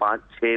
5-6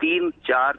3-4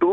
2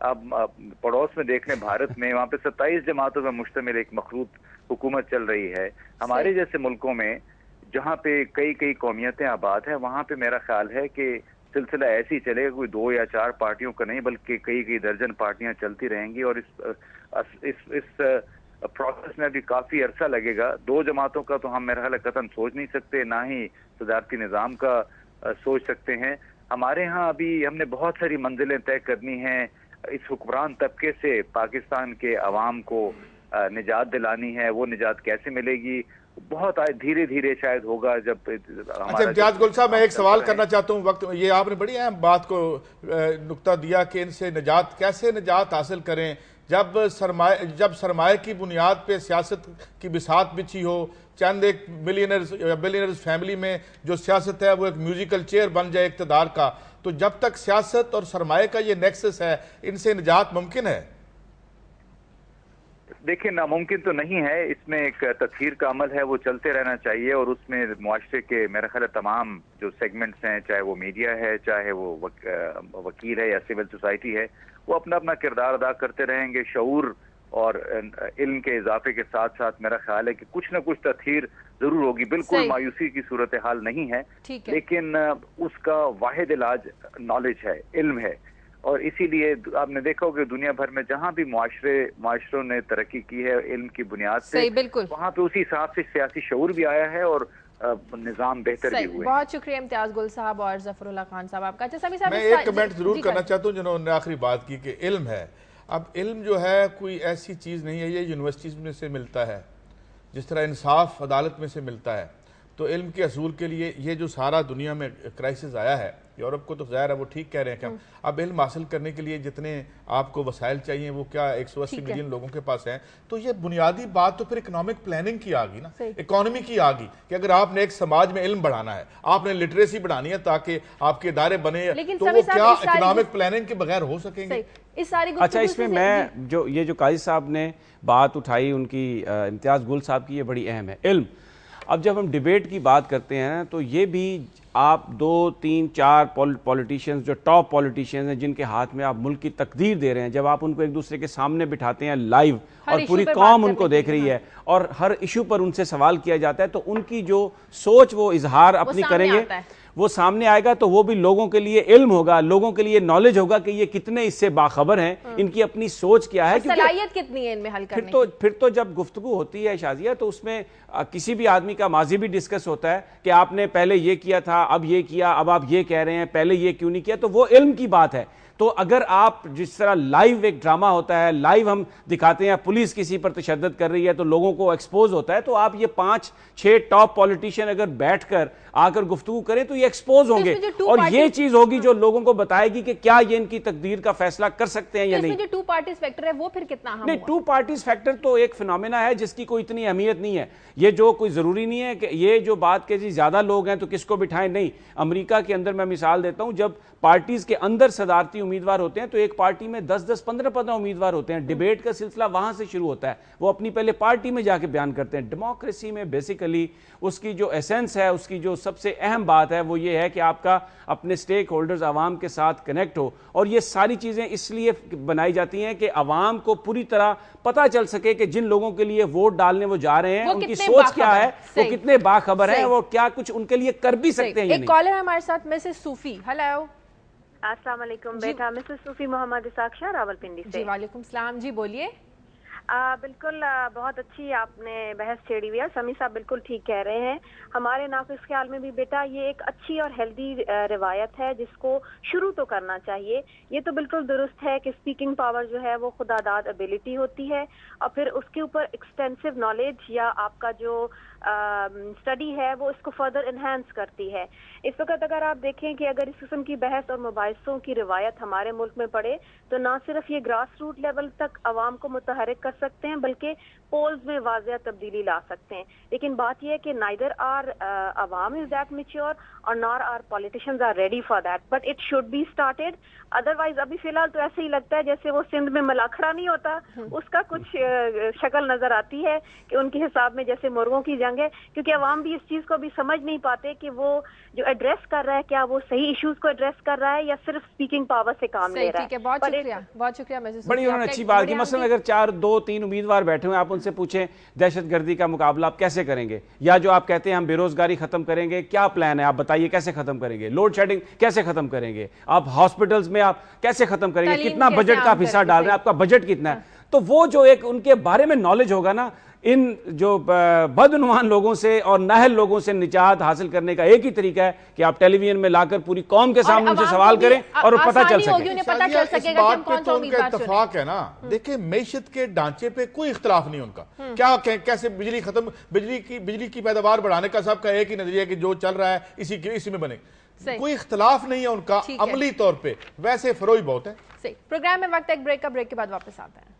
اب پڑوس میں دیکھ لیں بھارت میں، وہاں پہ 27 جماعتوں پر مشتمل ایک مخلوط حکومت چل رہی ہے. ہمارے جیسے ملکوں میں جہاں پہ کئی قومیتیں آباد ہیں، وہاں پہ میرا خیال ہے کہ سلسلہ ایسے ہی چلے گا، کوئی 2 یا 4 پارٹیوں کا نہیں بلکہ کئی درجن پارٹیاں چلتی رہیں گی، اور اس پروسیس میں ابھی کافی عرصہ لگے گا. 2 جماعتوں کا تو ہم میرا خیال ہے قطعاً سوچ نہیں سکتے، نہ ہی صدارتی نظام کا سوچ سکتے ہیں. ہمارے ہاں ابھی ہم نے بہت ساری منزلیں طے کرنی ہیں. اس حکمران طبقے سے پاکستان کے عوام کو نجات دلانی ہے. وہ نجات کیسے ملے گی؟ بہت دھیرے دھیرے شاید ہوگا. جب اچھا امتیاز گل صاحب، میں ایک سوال کرنا چاہتا ہوں. وقت یہ آپ نے بڑی اہم بات کو نقطہ دیا کہ ان سے کیسے نجات حاصل کریں جب سرمایہ کی بنیاد پہ سیاست کی بساط بچھی ہو. چند ایک بلینئرز فیملی میں جو سیاست ہے وہ ایک میوزیکل چیئر بن جائے اقتدار کا. تو جب تک سیاست اور سرمایہ کا یہ نیکسس ہے، ان سے نجات ممکن ہے؟ دیکھیں، ناممکن تو نہیں ہے. اس میں ایک تطہیر کا عمل ہے، وہ چلتے رہنا چاہیے، اور اس میں معاشرے کے میرا خیال ہے تمام جو سیگمنٹس ہیں، چاہے وہ میڈیا ہے، چاہے وہ وکیل ہے یا سول سوسائٹی ہے، وہ اپنا اپنا کردار ادا کرتے رہیں گے. شعور اور علم کے اضافے کے ساتھ ساتھ میرا خیال ہے کہ کچھ نہ کچھ تطہیر ضرور ہوگی. بالکل مایوسی کی صورتحال نہیں ہے، لیکن اس کا واحد علاج نالج ہے، علم ہے. اور اسی لیے آپ نے دیکھا کہ دنیا بھر میں جہاں بھی معاشروں نے ترقی کی ہے علم کی بنیاد سے، وہاں پہ اسی حساب سے سیاسی شعور بھی آیا ہے اور نظام بہتر بھی ہوئے. بہت شکریہ امتیاز گل صاحب اور ظفر اللہ خان صاحب آپ کا. میں ایک کمنٹ ضرور کرنا چاہتا ہوں جنہوں نے آخری بات کی کہ علم ہے. اب علم جو ہے کوئی ایسی چیز نہیں ہے، یہ یونیورسٹیز میں سے ملتا ہے جس طرح انصاف عدالت میں سے ملتا ہے. تو علم کے حصول کے لیے یہ جو سارا دنیا میں کرائسس آیا ہے، یورپ کو تو ظاہر ہے وہ ٹھیک کہہ رہے ہیں کہ اب علم حاصل کرنے کے لیے جتنے آپ کو وسائل چاہیے وہ کیا 180 ملین لوگوں کے پاس ہیں. تو یہ بنیادی بات تو پھر اکنامک پلاننگ کی آگی نا، اکانومی کی آگی کہ اگر آپ نے ایک سماج میں علم بڑھانا ہے، آپ نے لٹریسی بڑھانی ہے تاکہ آپ کے ادارے بنے، تو وہ کیا اکنامک پلاننگ کے بغیر ہو سکیں گے؟ اچھا، اس میں یہ جو قاضی صاحب نے بات اٹھائی ان کی، امتیاز گل صاحب کی، یہ بڑی اہم ہے. علم. اب جب ہم ڈیبیٹ کی بات کرتے ہیں تو یہ بھی آپ 2 3 4 پولیٹیشنز جو ٹاپ پولیٹیشنز ہیں جن کے ہاتھ میں آپ ملک کی تقدیر دے رہے ہیں، جب آپ ان کو ایک دوسرے کے سامنے بٹھاتے ہیں لائیو اور پوری قوم ان کو دیکھ رہی ہے اور ہر ایشو پر ان سے سوال کیا جاتا ہے، تو ان کی جو سوچ وہ اظہار اپنی کریں گے، وہ سامنے آئے گا. تو وہ بھی لوگوں کے لیے علم ہوگا، لوگوں کے لیے نالج ہوگا کہ یہ کتنے اس سے باخبر ہیں، ان کی اپنی سوچ کیا ہے، صلاحیت کتنی ہے ان میں حل کرنے کی. پھر تو جب گفتگو ہوتی ہے شازیہ، تو اس میں کسی بھی آدمی کا ماضی بھی ڈسکس ہوتا ہے کہ آپ نے پہلے یہ کیا تھا، اب یہ کیا، اب آپ یہ کہہ رہے ہیں، پہلے یہ کیوں نہیں کیا. تو وہ علم کی بات ہے. تو اگر آپ جس طرح لائیو ایک ڈرامہ ہوتا ہے، لائیو ہم دکھاتے ہیں پولیس کسی پر تشدد کر رہی ہے تو لوگوں کو ایکسپوز ہوتا ہے، تو آپ یہ 5 6 ٹاپ پولیٹیشین اگر بیٹھ کر آ کر گفتگو کریں تو یہ ایکسپوز ہوں گے، اور یہ چیز ہوگی جو لوگوں کو بتائے گی کہ کیا یہ ان کی تقدیر کا فیصلہ کر سکتے ہیں یا نہیں. جو 2 پارٹیز فیکٹر ہے وہ پھر کتنا اہم ہے؟ نہیں، 2 پارٹیز فیکٹر تو ایک فینومینا ہے جس کی کوئی اتنی اہمیت نہیں ہے. یہ جو کوئی ضروری نہیں ہے کہ یہ جو بات کہ جی زیادہ لوگ ہیں تو کس کو بٹھائیں. نہیں، امریکہ کے اندر میں مثال دیتا ہوں، جب پارٹیز کے اندر صدارتی امیدوار ہوتے ہیں تو ایک پارٹی میں 10 15 امیدوار ہوتے ہیں. ڈیبیٹ کا سلسلہ وہاں سے شروع ہوتا ہے، وہ اپنی پہلے پارٹی میں جا کے بیان کرتے ہیں. ڈیموکریسی میں بیسیکلی اس کی جو ایسنس ہے، اس کی جو سب سے اہم بات ہے وہ یہ ہے کہ آپ کا اپنے سٹیک ہولڈرز عوام کے ساتھ کنیکٹ ہو. اور یہ ساری چیزیں اس لیے بنائی جاتی ہیں کہ عوام کو پوری طرح پتہ چل سکے کہ جن لوگوں کے لیے ووٹ ڈالنے وہ جا رہے ہیں ان کی سوچ کیا ہے، وہ کتنے باخبر ہیں، وہ کیا کچھ ان کے لیے کر بھی سکتے ہیں. ایک کالر ہے ہمارے ساتھ، مسز صوفی. ہیلو، السلام علیکم بیٹا. مسز صوفی محمد اسحاق شاہ راولپنڈی سے. جی وعلیکم السلام. جی بولیے. بالکل بہت اچھی آپ نے بحث چھیڑی ہوئی ہے. سمی صاحب بالکل ٹھیک کہہ رہے ہیں. ہمارے ناقص خیال میں بھی بیٹا یہ ایک اچھی اور ہیلدی روایت ہے جس کو شروع تو کرنا چاہیے. یہ تو بالکل درست ہے کہ اسپیکنگ پاور جو ہے وہ خدا داد ابیلٹی ہوتی ہے، اور پھر اس کے اوپر ایکسٹینسو نالج یا آپ کا جو اسٹڈی ہے وہ اس کو فردر انہینس کرتی ہے. اس وقت اگر آپ دیکھیں کہ اگر اس قسم کی بحث اور مباحثوں کی روایت ہمارے ملک میں پڑے تو نہ صرف یہ گراس روٹ لیول تک عوام کو متحرک کر سکتے ہیں بلکہ پولز میں واضح تبدیلی لا سکتے ہیں. لیکن بات یہ ہے کہ neither our عوام is that mature اور nor our politicians are ready for that, but it should be started. Otherwise ابھی فی الحال تو ایسے ہی لگتا ہے جیسے وہ سندھ میں ملاکھڑا نہیں ہوتا، اس کا کچھ شکل نظر آتی ہے کہ ان کے حساب میں جیسے مرغوں کی جنگ ہے, کیونکہ عوام بھی اس چیز کو بھی سمجھ نہیں پاتے کہ وہ جو ایڈریس کر رہا ہے کیا وہ صحیح ایشوز کو ایڈریس کر رہا ہے یا صرف اسپیکنگ پاور سے کام لے رہا ہے. ٹھیک ہے, بہت شکریہ, بہت شکریہ. بڑی انہوں نے اچھی بات کی. مثلا اگر 4-2-3 امیدوار بیٹھے ہوئے, آپ ان سے پوچھیں دہشت گردی کا مقابلہ آپ کیسے کریں گے, یا جو آپ کہتے ہیں ہم بے روزگاری ختم کریں گے, کیا پلان ہے آپ بتائیے, کیسے ختم کریں گے, لوڈ شیڈنگ کیسے ختم کریں گے, آپ ہاسپٹلز میں آپ کیسے ختم کریں گے, کتنا بجٹ کا حصہ ڈال رہے ہیں, آپ کا بجٹ کتنا ہے. تو وہ جو ایک ان کے بارے میں نالج ہوگا نا, ان جو بدعنوان لوگوں سے اور نااہل لوگوں سے نجات حاصل کرنے کا ایک ہی طریقہ ہے کہ آپ ٹیلی ویژن میں لا کر پوری قوم کے سامنے ان سے سوال کریں اور پتہ چل سکے. اس بات پہ تو ان کا اتفاق ہے نا. دیکھیں معیشت کے ڈھانچے پہ کوئی اختلاف نہیں ان کا, کیا کیسے بجلی ختم, بجلی کی پیداوار بڑھانے کا سب کا ایک ہی نظریہ کہ جو چل رہا ہے اسی میں بنے. کوئی اختلاف نہیں ہے ان کا عملی طور پہ, ویسے فروئی بہت ہے. صحیح. پروگرام میں وقت ایک بریک کا, بریک کے بعد واپس آتے ہیں.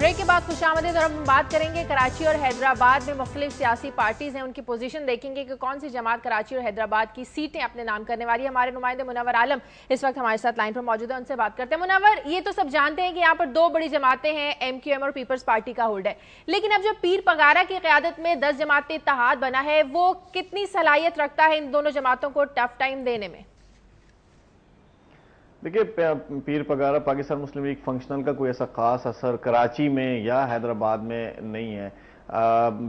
بریک کے بعد خوش آمدید, اور اب ہم بات کریں گے کراچی اور حیدرآباد میں مختلف سیاسی پارٹیز ہیں, ان کی پوزیشن دیکھیں گے کہ کون سی جماعت کراچی اور حیدرآباد کی سیٹیں اپنے نام کرنے والی ہے. ہمارے نمائندے منور عالم اس وقت ہمارے ساتھ لائن پر موجود ہیں, ان سے بات کرتے ہیں. منور, یہ تو سب جانتے ہیں کہ یہاں پر 2 بڑی جماعتیں ہیں, MQM اور پیپلز پارٹی کا ہولڈ ہے, لیکن اب جو پیر پگارا کی قیادت میں 10 جماعتی اتحاد بنا ہے, وہ کتنی صلاحیت رکھتا ہے ان دونوں جماعتوں کو ٹف ٹائم دینے میں؟ دیکھیے, پیر پگارا پاکستان مسلم لیگ فنکشنل کا کوئی ایسا خاص اثر کراچی میں یا حیدرآباد میں نہیں ہے.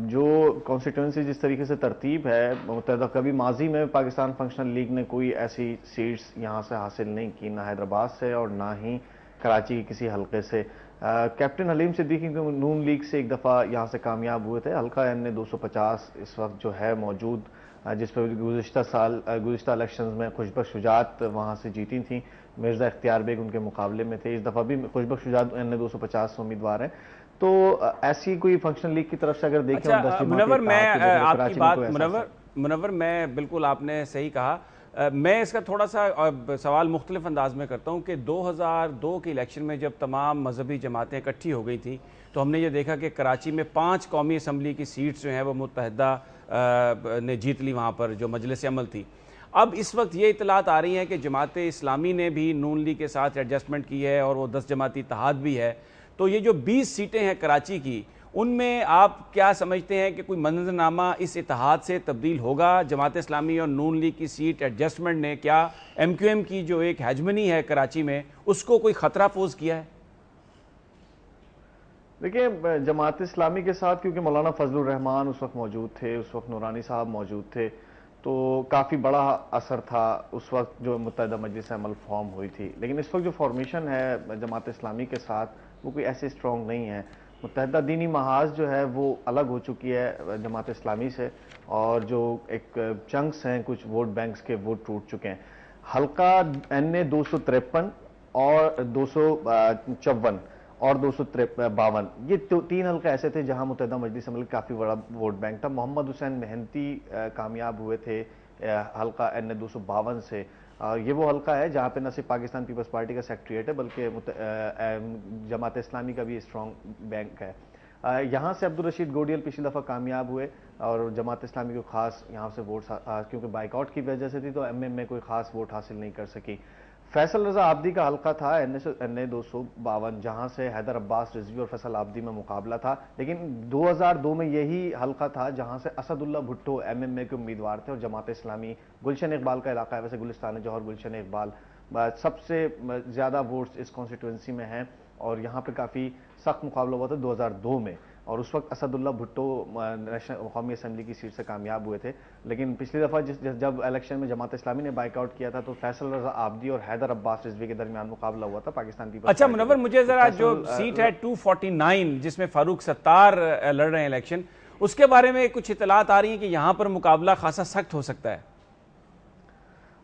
جو کانسٹیٹوئنسی جس طریقے سے ترتیب ہے متحدہ, کبھی ماضی میں پاکستان فنکشنل لیگ نے کوئی ایسی سیٹس یہاں سے حاصل نہیں کی, نہ حیدرآباد سے اور نہ ہی کراچی کے کسی حلقے سے. کیپٹن حلیم صدیقی نون لیگ سے ایک دفعہ یہاں سے کامیاب ہوئے تھے. حلقہ NA 250 اس وقت جو ہے موجود, جس پہ گزشتہ الیکشنز میں خوشبخش شجاعت وہاں سے جیتی تھیں. مرزا اختیار بیگ ان کے مقابلے میں تھے. اس دفعہ بھی خوشبخش شجاعت NA 250 سے امیدوار ہیں. تو ایسی کوئی فنکشنل لیگ کی طرف سے اگر دیکھیں, منور میں آپ کی بات, منور میں بالکل آپ نے صحیح کہا. میں اس کا تھوڑا سا سوال مختلف انداز میں کرتا ہوں کہ 2002 کے الیکشن میں جب تمام مذہبی جماعتیں اکٹھی ہو گئی تھیں تو ہم نے یہ دیکھا کہ کراچی میں 5 قومی اسمبلی کی سیٹس جو ہیں وہ متحدہ نے جیت لی وہاں پر, جو مجلس عمل تھی. اب اس وقت یہ اطلاعات آ رہی ہیں کہ جماعت اسلامی نے بھی نون لیگ کے ساتھ ایڈجسٹمنٹ کی ہے اور وہ 10 جماعتی اتحاد بھی ہے. تو یہ جو 20 سیٹیں ہیں کراچی کی, ان میں آپ کیا سمجھتے ہیں کہ کوئی منظرنامہ اس اتحاد سے تبدیل ہوگا؟ جماعت اسلامی اور نون لیگ کی سیٹ ایڈجسٹمنٹ نے کیا MQM کی جو ایک ہیجمنی ہے کراچی میں اس کو کوئی خطرہ پوز کیا ہے؟ دیکھیں, جماعت اسلامی کے ساتھ کیونکہ مولانا فضل الرحمان اس وقت موجود تھے, اس وقت نورانی صاحب موجود تھے, تو کافی بڑا اثر تھا اس وقت جو متحدہ مجلس عمل فارم ہوئی تھی. لیکن اس وقت جو فارمیشن ہے جماعت اسلامی کے ساتھ وہ کوئی ایسے اسٹرانگ نہیں ہے. متحدہ دینی محاذ جو ہے وہ الگ ہو چکی ہے جماعت اسلامی سے, اور جو ایک چنکس ہیں کچھ ووٹ بینکس کے وہ ٹوٹ چکے ہیں. حلقہ NA 253 اور 254 اور 252, یہ 3 حلقے ایسے تھے جہاں متحدہ مجلس عمل کافی بڑا ووٹ بینک تھا. محمد حسین مہنتی کامیاب ہوئے تھے حلقہ NA 252 سے. یہ وہ حلقہ ہے جہاں پہ نہ صرف پاکستان پیپلز پارٹی کا سیکٹریٹ ہے بلکہ جماعت اسلامی کا بھی اسٹرانگ بینک ہے. یہاں سے عبدالرشید گوڈیل پچھلی دفعہ کامیاب ہوئے اور جماعت اسلامی کو خاص یہاں سے ووٹ, کیونکہ بائیک آؤٹ کی وجہ سے تھی تو MM میں کوئی خاص ووٹ حاصل نہیں کر سکی. فیصل رضا عابدی کا حلقہ تھا NA 252 جہاں سے حیدر عباس رضوی اور فیصل عابدی میں مقابلہ تھا. لیکن 2002 میں یہی حلقہ تھا جہاں سے اسد اللہ بھٹو MMA کے امیدوار تھے, اور جماعت اسلامی گلشن اقبال کا علاقہ ہے, ویسے گلستان جوہر گلشن اقبال سب سے زیادہ ووٹس اس کانسٹیٹوئنسی میں ہیں, اور یہاں پہ کافی سخت مقابلہ ہوا تھا 2002 میں, اور اس وقت اسد اللہ بھٹو قومی اسمبلی کی سیٹ سے کامیاب ہوئے تھے. لیکن پچھلی دفعہ جب الیکشن میں جماعت اسلامی نے بائیک آؤٹ کیا تھا تو فیصل رضا عابدی اور حیدر عباس رضوی کے درمیان مقابلہ ہوا تھا پاکستان پیپلز. اچھا منور, مجھے ذرا جو سیٹ ہے 249 جس میں فاروق ستار لڑ رہے ہیں الیکشن, اس کے بارے میں کچھ اطلاعات آ رہی ہیں کہ یہاں پر مقابلہ خاصا سخت ہو سکتا ہے.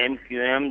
MQM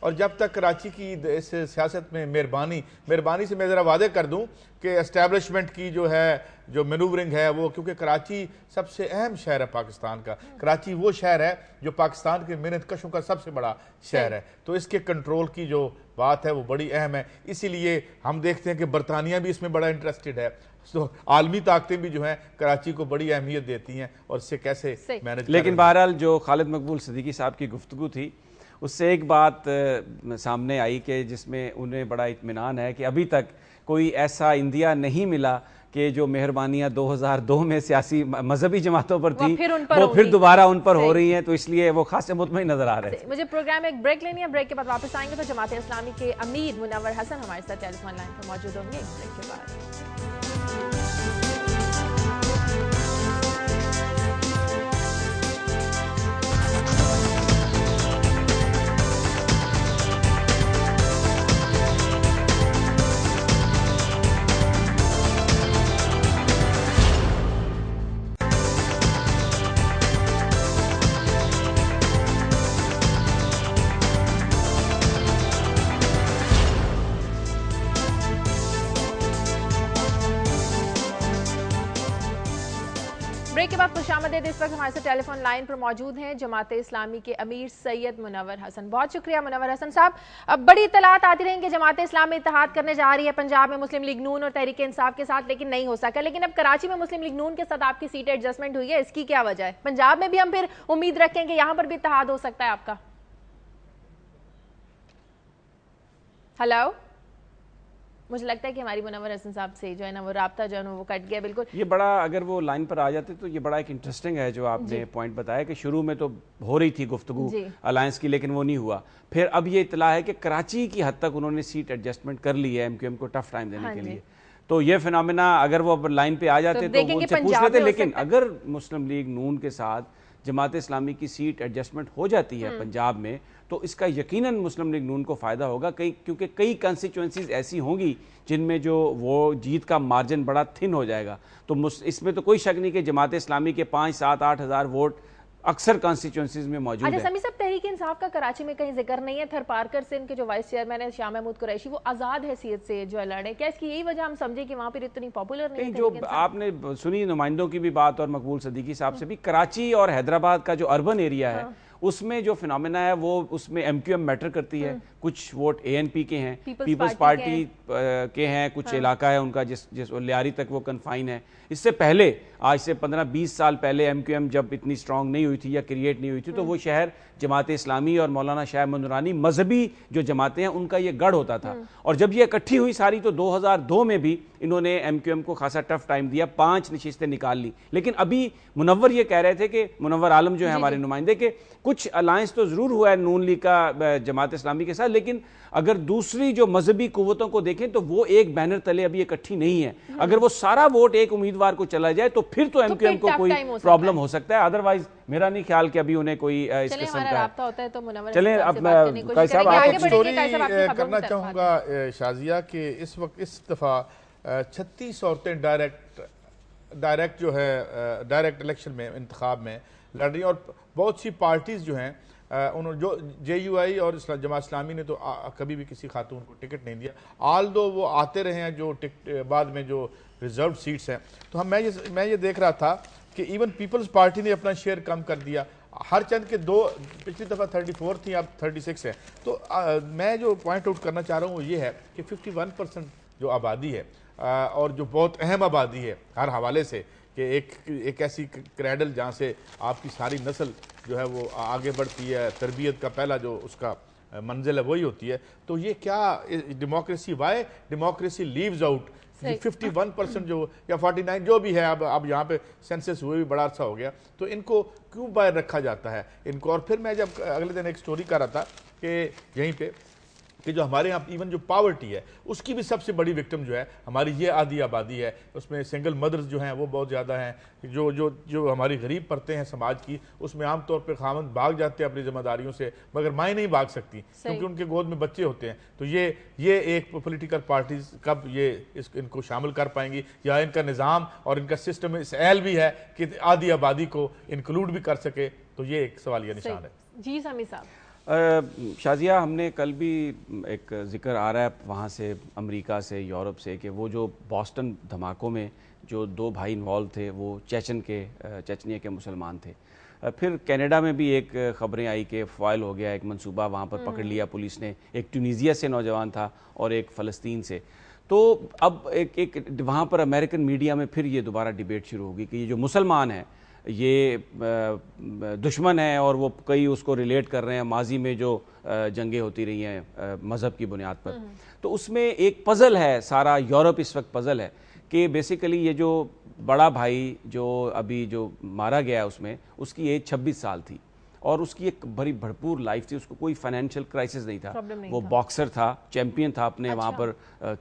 اور جب تک کراچی کی اس سیاست میں مہربانی سے میں ذرا واضح کر دوں کہ اسٹیبلشمنٹ کی جو ہے جو مینوورنگ ہے وہ، کیونکہ کراچی سب سے اہم شہر ہے پاکستان کا، کراچی وہ شہر ہے جو پاکستان کے محنت کشوں کا سب سے بڑا شہر ہے، تو اس کے کنٹرول کی جو بات ہے وہ بڑی اہم ہے. اسی لیے ہم دیکھتے ہیں کہ برطانیہ بھی اس میں بڑا انٹرسٹڈ ہے. تو عالمی طاقتیں بھی جو ہیں کراچی کو بڑی اہمیت دیتی ہیں اور اس سے کیسے مینج. لیکن بہرحال جو خالد مقبول صدیقی صاحب کی گفتگو تھی اس سے ایک بات سامنے آئی کہ جس میں انہیں بڑا اطمینان ہے کہ ابھی تک کوئی ایسا اندیا نہیں ملا کہ جو مہربانیاں 2002 میں سیاسی مذہبی جماعتوں پر تھیں وہ پھر دوبارہ ان پر ہو رہی ہیں، تو اس لیے وہ خاصے مطمئن نظر آ رہے ہیں. مجھے پروگرام ایک بریک لینی ہے، بریک کے بعد واپس آئیں گے تو جماعت اسلامی کے امیر منور حسن ہمارے ساتھ ٹیلی فون لائن پر موجود ہوں گے بریک کے بعد. بریک کے بعد خوش آمدید. اس وقت ہمارے سے ٹیلی فون لائن پر موجود ہیں جماعت اسلامی کے امیر سید منور حسن. بہت شکریہ منور حسن صاحب. اب بڑی اطلاعات آتی رہیں کہ جماعت اسلامی اتحاد کرنے جا رہی ہے پنجاب میں مسلم لیگ نون اور تحریک انصاف کے ساتھ، لیکن نہیں ہو سکا. لیکن اب کراچی میں مسلم لیگ نون کے ساتھ آپ کی سیٹ ایڈجسٹمنٹ ہوئی ہے، اس کی کیا وجہ ہے؟ پنجاب میں بھی ہم پھر امید رکھیں کہ یہاں پر بھی اتحاد ہو سکتا ہے آپ کا؟ ہلو، مجھے لگتا ہے کہ ہماری منور حسن صاحب سے جو ہے نا وہ رابطہ جو ہے نا وہ کٹ گیا بالکل. یہ بڑا اگر وہ لائن پر آ جاتے تو یہ بڑا ایک انٹرسٹنگ ہے جو آپ نے پوائنٹ بتایا کہ شروع میں تو ہو رہی تھی گفتگو الائنس کی لیکن وہ نہیں ہوا. پھر اب یہ اطلاع ہے کہ کراچی کی حد تک انہوں نے سیٹ ایڈجسٹمنٹ کر لی ہے ایم کیو ایم کو ٹف ٹائم دینے کے لیے. تو یہ فنامنا اگر وہ لائن پہ آ جاتے تو وہ ان سے پوچھ لیتے. لیکن اگر مسلم لیگ نون کے ساتھ جماعت اسلامی کی سیٹ ایڈجسٹمنٹ ہو جاتی ہے پنجاب میں تو اس کا یقیناً مسلم لیگ نون کو فائدہ ہوگا، کیونکہ کئی کانسٹیچوئنسیز ایسی ہوں گی جن میں جو وہ جیت کا مارجن بڑا تھن ہو جائے گا. تو اس میں تو کوئی شک نہیں کہ جماعت اسلامی کے 5, 7, 8 ہزار ووٹ اکثر کانسٹیچوئنسیز میں موجود ہیں. اچھا سمی صاحب، تحریک انصاف کا کراچی میں کہیں ذکر نہیں ہے. تھر پارکر سے ان کے جو وائس چیئرمین ہے شاہ محمود قریشی وہ آزاد حیثیت سے جو لڑے، کیا اس کی یہی وجہ ہم سمجھے کہ وہاں پر اتنی پاپولر نہیں؟ جو آپ نے سنی نمائندوں کی بھی بات اور مقبول صدیقی صاحب سے بھی، کراچی اور حیدرآباد کا جو اربن ایریا ہے اس میں جو فنامنا ہے وہ اس میں ایم کیو ایم میٹر کرتی ہے. کچھ ووٹ اے این پی کے ہیں، پیپلز پارٹی کے ہیں، کچھ علاقہ ہے ان کا جس لیاری تک وہ کنفائن ہے. اس سے پہلے آج سے 15-20 سال پہلے ایم کیو ایم جب اتنی سٹرونگ نہیں ہوئی تھی یا کریٹ نہیں ہوئی تھی تو وہ شہر جماعت اسلامی اور مولانا شاہ احمد نورانی مذہبی جو جماعتیں ہیں ان کا یہ گڑھ ہوتا تھا. اور جب یہ اکٹھی ہوئی ساری تو 2002 میں بھی انہوں نے ایم کیو ایم کو خاصا ٹف ٹائم دیا، 5 نشستیں نکال لی. لیکن ابھی منور یہ کہہ رہے تھے کہ منور عالم جو ہے ہمارے نمائندے کے، کچھ الائنس تو ضرور ہوا ہے نون لیگ کا جماعت اسلامی کے ساتھ، لیکن اگر دوسری جو مذہبی قوتوں کو دیکھیں تو وہ ایک بینر تلے ابھی اکٹھی نہیں ہے. اگر وہ سارا ووٹ ایک امیدوار کو چلا جائے تو پھر تو ایم کیو ایم کو کوئی پرابلم ہو سکتا ہے. ادروائز میرا نہیں خیال کہ ابھی انہیں کوئی اس قسم کا چلیں. اب قائد صاحب آپ اسٹوری کرنا چاہوں گا شازیہ کہ اس وقت اس دفعہ 36 عورتیں ڈائریکٹ جو ہے ڈائریکٹ الیکشن میں انتخاب میں لڑ رہی ہیں، اور بہت سی پارٹیز جو ہیں انہوں جو جے یو آئی اور جماعت اسلامی نے تو کبھی بھی کسی خاتون کو ٹکٹ نہیں دیا، آل دو وہ آتے رہے ہیں جو بعد میں جو ریزرو سیٹس ہیں. تو میں یہ دیکھ رہا تھا کہ ایون پیپلز پارٹی نے اپنا شیئر کم کر دیا. ہر چند کے پچھلی دفعہ 34 تھیں، اب 36 ہیں. تو میں جو پوائنٹ آؤٹ کرنا چاہ رہا ہوں وہ یہ ہے کہ 51% جو آبادی ہے اور جو بہت اہم آبادی ہے ہر حوالے سے، کہ ایک ایسی کریڈل جہاں سے آپ کی ساری نسل جو ہے وہ آگے بڑھتی ہے، تربیت کا پہلا جو اس کا منزل ہے وہی ہوتی ہے. تو یہ کیا democracy, why democracy leaves out 51% جو یا 49 جو بھی ہے، اب یہاں پہ سینسس ہوئے بھی بڑا عرصہ ہو گیا، تو ان کو کیوں باہر رکھا جاتا ہے ان کو؟ اور پھر میں جب اگلے دن ایک سٹوری کر رہا تھا کہ یہیں پہ کہ جو ہمارے یہاں ایون جو پاورٹی ہے اس کی بھی سب سے بڑی وکٹم جو ہے ہماری یہ آدھی آبادی ہے. اس میں سنگل مدرز جو ہیں وہ بہت زیادہ ہیں. جو ہماری غریب پرتیں ہیں سماج کی، اس میں عام طور پہ خاوند بھاگ جاتے ہیں اپنی ذمہ داریوں سے، مگر مائیں نہیں بھاگ سکتی کیونکہ ان کے گود میں بچے ہوتے ہیں. تو یہ ایک پولیٹیکل پارٹیز کب ان کو شامل کر پائیں گی، یا ان کا نظام اور ان کا سسٹم اس اہل بھی ہے کہ آدھی آبادی کو انکلوڈ بھی کر سکے؟ تو یہ ایک سوالیہ نشان ہے. جی سامی صاحب. شازیہ، ہم نے کل بھی ایک ذکر آ رہا ہے وہاں سے، امریکہ سے، یورپ سے، کہ وہ جو بوسٹن دھماکوں میں جو 2 بھائی انوالو تھے وہ چیچنیا کے مسلمان تھے. پھر کینیڈا میں بھی ایک خبریں آئی کہ فائل ہو گیا ایک منصوبہ، وہاں پر پکڑ لیا پولیس نے، ایک ٹونیزیا سے نوجوان تھا اور ایک فلسطین سے. تو اب ایک وہاں پر امریکن میڈیا میں پھر یہ دوبارہ ڈیبیٹ شروع ہوگی کہ یہ جو مسلمان ہیں یہ دشمن ہیں، اور وہ کئی اس کو ریلیٹ کر رہے ہیں ماضی میں جو جنگیں ہوتی رہی ہیں مذہب کی بنیاد پر. تو اس میں ایک پزل ہے، سارا یورپ اس وقت پزل ہے کہ بیسیکلی یہ جو بڑا بھائی جو ابھی جو مارا گیا اس میں، اس کی ایج 26 سال تھی اور اس کی ایک بڑی بھرپور لائف تھی، اس کو کوئی فائنینشیل کرائسس نہیں تھا، وہ باکسر تھا، چیمپئن تھا اپنے وہاں پر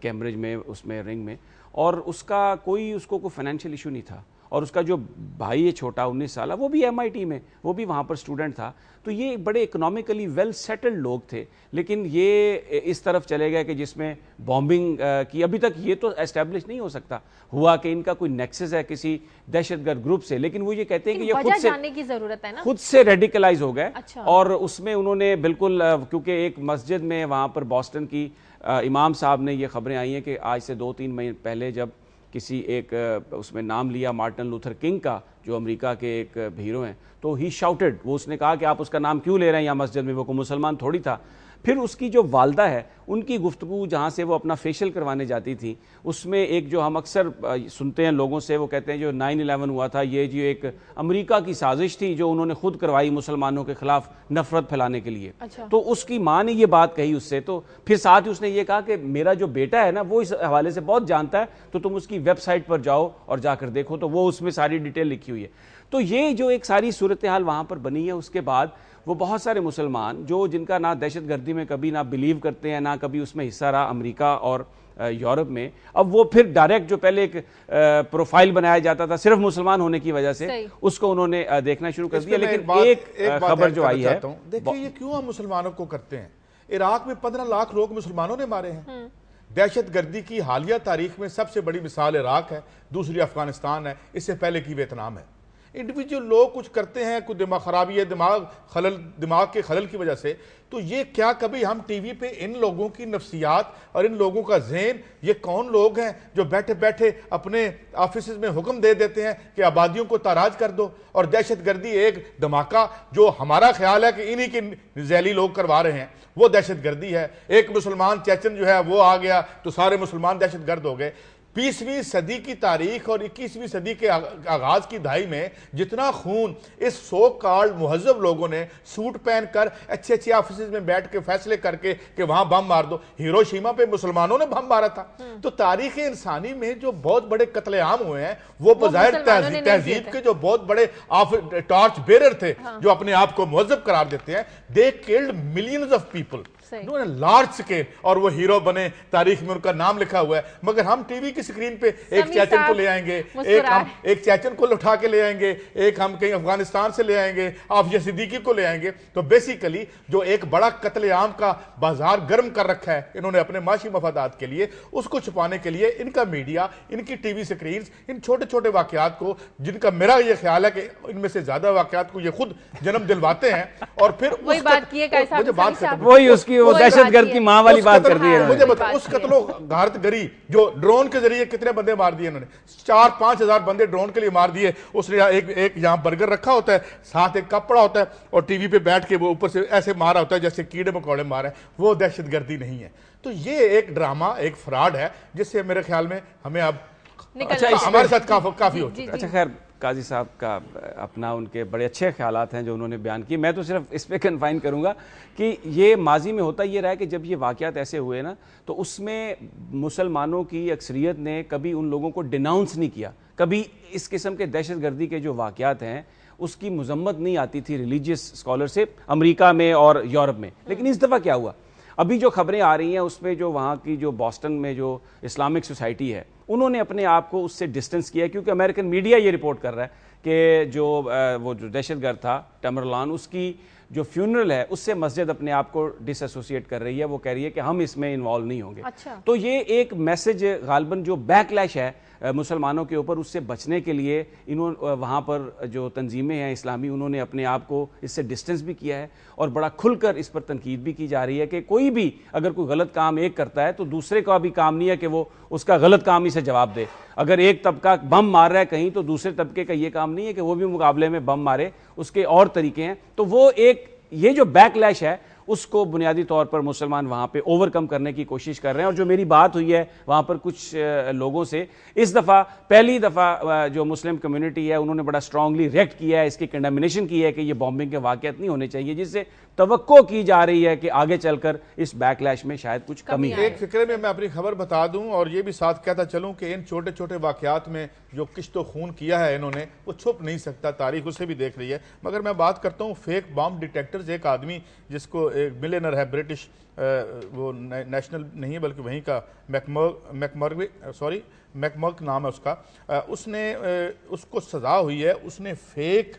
کیمبرج میں، اس میں رنگ میں، اور اس کا کوئی فائنینشیل ایشو نہیں تھا. اور اس کا جو بھائی ہے چھوٹا 19 سالہ، وہ بھی MIT میں، وہ بھی وہاں پر اسٹوڈنٹ تھا. تو یہ بڑے اکنامکلی ویل سیٹلڈ لوگ تھے، لیکن یہ اس طرف چلے گئے کہ جس میں بامبنگ کی ابھی تک یہ تو اسٹیبلش نہیں ہو سکتا ہوا کہ ان کا کوئی نیکسس ہے کسی دہشت گرد گروپ سے، لیکن وہ یہ کہتے ہیں کہ یہ خود سے ریڈیکلائز ہو گئے. اور اس میں انہوں نے بالکل، کیونکہ ایک مسجد میں وہاں پر بوسٹن کی امام صاحب نے یہ خبریں آئی ہیں کہ آج سے 2-3 مہینے پہلے جب کسی ایک اس میں نام لیا مارٹن لوتھر کنگ کا، جو امریکہ کے ایک ہیرو ہیں، تو ہی شاؤٹڈ، وہ اس نے کہا کہ آپ اس کا نام کیوں لے رہے ہیں یہاں مسجد میں، وہ کوئی مسلمان تھوڑی تھا. پھر اس کی جو والدہ ہے ان کی گفتگو جہاں سے وہ اپنا فیشل کروانے جاتی تھی، اس میں ایک جو ہم اکثر سنتے ہیں لوگوں سے، وہ کہتے ہیں جو 9/11 ہوا تھا یہ جو ایک امریکہ کی سازش تھی جو انہوں نے خود کروائی مسلمانوں کے خلاف نفرت پھیلانے کے لیے. تو اس کی ماں نے یہ بات کہی اس سے. تو پھر ساتھ ہی اس نے یہ کہا کہ میرا جو بیٹا ہے نا وہ اس حوالے سے بہت جانتا ہے، تو تم اس کی ویب سائٹ پر جاؤ اور جا کر دیکھو، تو وہ اس میں ساری ڈیٹیل لکھی ہوئی ہے. تو یہ جو ایک ساری صورتحال وہاں پر بنی ہے، اس کے بعد وہ بہت سارے مسلمان جو جن کا نہ دہشت گردی میں کبھی نہ بلیو کرتے ہیں، نہ کبھی اس میں حصہ رہا امریکہ اور یورپ میں، اب وہ پھر ڈائریکٹ جو پہلے ایک پروفائل بنایا جاتا تھا صرف مسلمان ہونے کی وجہ سے، اس کو انہوں نے دیکھنا شروع کر دیا. لیکن ایک خبر جو آئی ہے، دیکھیں یہ کیوں ہم مسلمانوں کو کرتے ہیں. عراق میں 15 لاکھ لوگ مسلمانوں نے مارے ہیں. دہشت گردی کی حالیہ تاریخ میں سب سے بڑی مثال عراق ہے، دوسری افغانستان ہے، اس سے پہلے کی ویتنام ہے. انڈیویجول لوگ کچھ کرتے ہیں، کوئی دماغ خرابی ہے، دماغ کے خلل کی وجہ سے، تو یہ کیا کبھی ہم ٹی وی پہ ان لوگوں کی نفسیات اور ان لوگوں کا ذہن، یہ کون لوگ ہیں جو بیٹھے بیٹھے اپنے آفیسز میں حکم دے دیتے ہیں کہ آبادیوں کو تاراج کر دو، اور دہشت گردی ایک دھماکہ جو ہمارا خیال ہے کہ انہی کی ذیلی لوگ کروا رہے ہیں وہ دہشت گردی ہے. ایک مسلمان چیچن جو ہے وہ آ گیا تو سارے مسلمان دہشت گرد ہو گئے. 20ویں صدی کی تاریخ اور 21ویں صدی کے آغاز کی دہائی میں جتنا خون اس سو کالڈ مہذب لوگوں نے سوٹ پہن کر اچھے آفیسز میں بیٹھ کے فیصلے کر کے کہ وہاں بم مار دو، ہیروشیما پہ مسلمانوں نے بم مارا تھا. تو تاریخ انسانی میں جو بہت بڑے قتل عام ہوئے ہیں وہ بظاہر تہذیب کے جو بہت بڑے ٹارچ بیرر تھے جو اپنے آپ کو مہذب قرار دیتے ہیں، they killed millions of people large scale, اور وہ ہیرو بنے، تاریخ میں ان کا نام لکھا ہوا ہے. مگر ہم ٹی وی کی سکرین پہ ایک چیچن کو لے آئیں گے، ایک چیچن کو اٹھا کے لے آئیں گے، ایک ہم کہیں افغانستان سے لے آئیں گے، عافیہ صدیقی کو لے آئیں گے. تو بیسیکلی جو ایک بڑا قتل عام کا بازار گرم کر رکھا ہے انہوں نے اپنے معاشی مفادات کے لیے، اس کو چھپانے کے لیے ان کا میڈیا، ان کی ٹی وی سکرینز ان چھوٹے چھوٹے واقعات کو، جن کا میرا یہ خیال ہے کہ ان میں سے زیادہ واقعات کو یہ خود جنم دلواتے ہیں. اور پھر وہی بات کی ہے، وہی اس کی وہ دہشت گرد کی ماں والی بات کر دی ہے. مجھے بتا اس قتل و غارت گری جو ڈرون کے ذریعے کتنے بندے مار دیے انہوں نے، 4-5 ہزار بندے ڈرون کے لیے مار دیے. اس نے ایک یہاں برگر رکھا ہوتا ہے، ساتھ ایک کپ پڑا ہوتا ہے، اور ٹی وی پہ بیٹھ کے وہ اوپر سے ایسے مارا ہوتا ہے جیسے کیڑے مکوڑے مارے. وہ دہشت گردی نہیں ہے. تو یہ ایک ڈرامہ، ایک فراڈ ہے جس سے میرے خیال میں ہمیں اب ہمارے ساتھ کافی ہو چکا ہے. اچھا خیر، قاضی صاحب کا اپنا ان کے بڑے اچھے خیالات ہیں جو انہوں نے بیان کیے. میں تو صرف اس پہ کنفائن کروں گا کہ یہ ماضی میں ہوتا یہ رہا ہے کہ جب یہ واقعات ایسے ہوئے نا تو اس میں مسلمانوں کی اکثریت نے کبھی ان لوگوں کو ڈیناؤنس نہیں کیا، کبھی اس قسم کے دہشت گردی کے جو واقعات ہیں اس کی مذمت نہیں آتی تھی ریلیجیس اسکالر سے امریکہ میں اور یورپ میں. لیکن اس دفعہ کیا ہوا، ابھی جو خبریں آ رہی ہیں اس میں جو وہاں کی جو بوسٹن میں جو اسلامک سوسائٹی ہے انہوں نے اپنے آپ کو اس سے ڈسٹنس کیا، کیونکہ امریکن میڈیا یہ رپورٹ کر رہا ہے کہ جو وہ جو دہشت گرد تھا ٹمرلان اس کی جو فیونرل ہے اس سے مسجد اپنے آپ کو ڈس ایسوسیٹ کر رہی ہے, وہ کہہ رہی ہے کہ ہم اس میں انوالو نہیں ہوں گے. تو یہ ایک میسج غالباً جو بیک لیش ہے مسلمانوں کے اوپر, اس سے بچنے کے لیے وہاں پر جو تنظیمیں ہیں اسلامی, انہوں نے اپنے آپ کو اس سے ڈسٹنس بھی کیا ہے اور بڑا کھل کر اس پر تنقید بھی کی جا رہی ہے کہ کوئی بھی اگر کوئی غلط کام ایک کرتا ہے تو دوسرے کا بھی کام نہیں ہے کہ وہ اس کا غلط کام ہی سے جواب دے. اگر ایک طبقہ بم مار رہا ہے کہیں تو دوسرے طبقے کا یہ کام نہیں ہے کہ وہ بھی مقابلے میں بم مارے, اس کے اور طریقے ہیں. تو وہ ایک یہ جو بیک لیش ہے اس کو بنیادی طور پر مسلمان وہاں پہ اوور کم کرنے کی کوشش کر رہے ہیں. اور جو میری بات ہوئی ہے وہاں پر کچھ لوگوں سے, اس دفعہ پہلی دفعہ جو مسلم کمیونٹی ہے انہوں نے بڑا اسٹرانگلی ریئیکٹ کیا ہے, اس کی کنڈمنیشن کی ہے کہ یہ بامبنگ کے واقعات نہیں ہونے چاہیے, جس سے توقع کی جا رہی ہے کہ آگے چل کر اس بیک لیش میں شاید کچھ کمی آئے. ایک فکرے میں اپنی خبر بتا دوں اور یہ بھی ساتھ کہتا چلوں کہ ان چھوٹے چھوٹے واقعات میں جو کشت و خون کیا ہے انہوں نے وہ چھپ نہیں سکتا, تاریخ اسے بھی دیکھ رہی ہے. مگر میں بات کرتا ہوں فیک بام ڈیٹیکٹرز. ایک آدمی جس کو ایک ملینر ہے برٹش, وہ نیشنل نہیں ہے بلکہ وہیں کا میکمرک نام ہے اس کا, اس کو سزا ہوئی ہے. اس نے فیک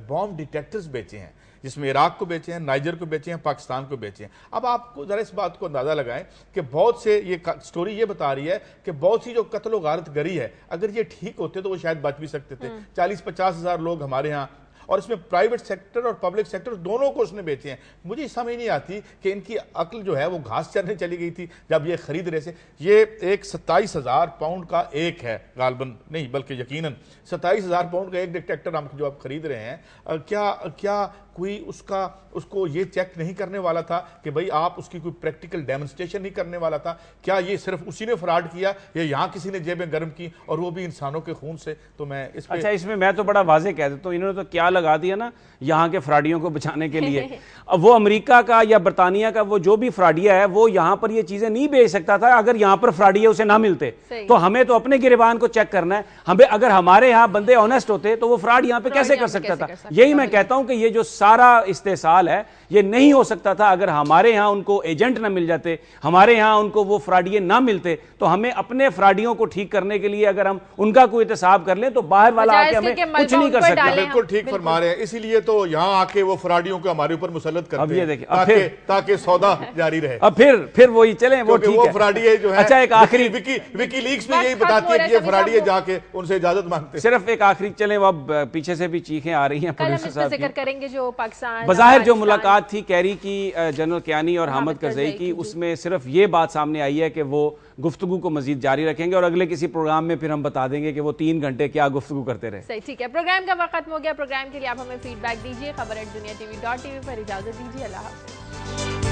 بام ڈیٹیکٹرز بیچے ہیں, جس میں عراق کو بیچے ہیں, نائجر کو بیچے ہیں, پاکستان کو بیچے ہیں. اب آپ کو ذرا اس بات کو اندازہ لگائیں کہ بہت سے, یہ سٹوری یہ بتا رہی ہے کہ بہت سی جو قتل و غارت گری ہے اگر یہ ٹھیک ہوتے تو وہ شاید بچ بھی سکتے تھے. 40-50 ہزار لوگ ہمارے ہاں, اور اس میں پرائیویٹ سیکٹر اور پبلک سیکٹر دونوں کو اس نے بیچے ہیں. مجھے سمجھ نہیں آتی کہ ان کی عقل جو ہے وہ گھاس چرنے چلی گئی تھی جب یہ خرید رہے تھے. یہ ایک 27,000 پاؤنڈ کا ایک ہے, غالباً نہیں بلکہ یقیناً 27,000 پاؤنڈ کا ایک ڈیٹیکٹر ہم جو آپ خرید رہے ہیں. کیا کوئی اس کو یہ چیک نہیں کرنے والا تھا کہ بھئی آپ اس کی کوئی پریکٹیکل ڈیمونسٹریشن نہیں کرنے والا تھا؟ کیا یہ صرف اسی نے فراڈ کیا یا یہاں کسی نے جیبیں گرم کی, اور وہ بھی انسانوں کے خون سے؟ تو میں اس میں تو بڑا واضح کہہ دیتا ہوں, انہوں نے تو کیا لگا دیا نا یہاں کے فراڈیوں کو بچانے کے لیے. اب وہ امریکہ کا یا برطانیہ کا وہ جو بھی فراڈیا ہے وہ یہاں پر یہ چیزیں نہیں بیچ سکتا تھا اگر یہاں پر فراڈیا اسے نہ ملتے. تو ہمیں تو اپنے گریبان کو چیک کرنا ہے. ہمیں اگر ہمارے یہاں بندے آنیسٹ ہوتے تو وہ فراڈ یہاں پہ کیسے کر سکتا تھا؟ یہی میں کہتا ہوں کہ یہ جو سارا استحصال ہے یہ نہیں ہو سکتا تھا اگر ہمارے یہاں ان کو ایجنٹ نہ مل جاتے, ہمارے یہاں ان کو وہ فراڈیے نہ ملتے. تو ہمیں اپنے فراڈیوں کو ٹھیک کرنے کے لیے اگر ہم ان کا کوئی احتساب کر لیں تو باہر والا آ کے ہمیں کچھ نہیں کر سکتا. بالکل ٹھیک فرما رہے ہیں, اسی لیے تو یہاں آ کے وہ فراڈیوں کو ہمارے اوپر مسلط کرتے ہیں تاکہ سودا جاری رہے. اب پھر وہی چلیں, وہ ٹھیک ہے. فراڈیے جو ہے, اچھا ایک آخری وکی لیکس میں یہی بتاتی ہے کہ یہ فراڈیے جا کے ان سے اجازت مانگتے. صرف ایک آخری چلیں, وہ اب پیچھے سے بھی چیخیں آ رہی ہیں پروڈیوسر صاحب کی. ذکر کریں گے جو پاکستان بظاہر جو ملاقات تھی کیری کی جنرل کیانی اور حامد کرزئی کی, اس میں صرف یہ بات سامنے آئی ہے کہ وہ گفتگو کو مزید جاری رکھیں گے اور اگلے کسی پروگرام میں پھر ہم بتا دیں گے کہ وہ 3 گھنٹے کیا گفتگو کرتے رہے. صحیح, ٹھیک ہے. پروگرام کا وقت ختم ہو گیا. پروگرام کے لیے آپ ہمیں فیڈ بیک دیجیے. خبر@دنیا TV.tv پر اجازت دیجیے. اللہ حافظ.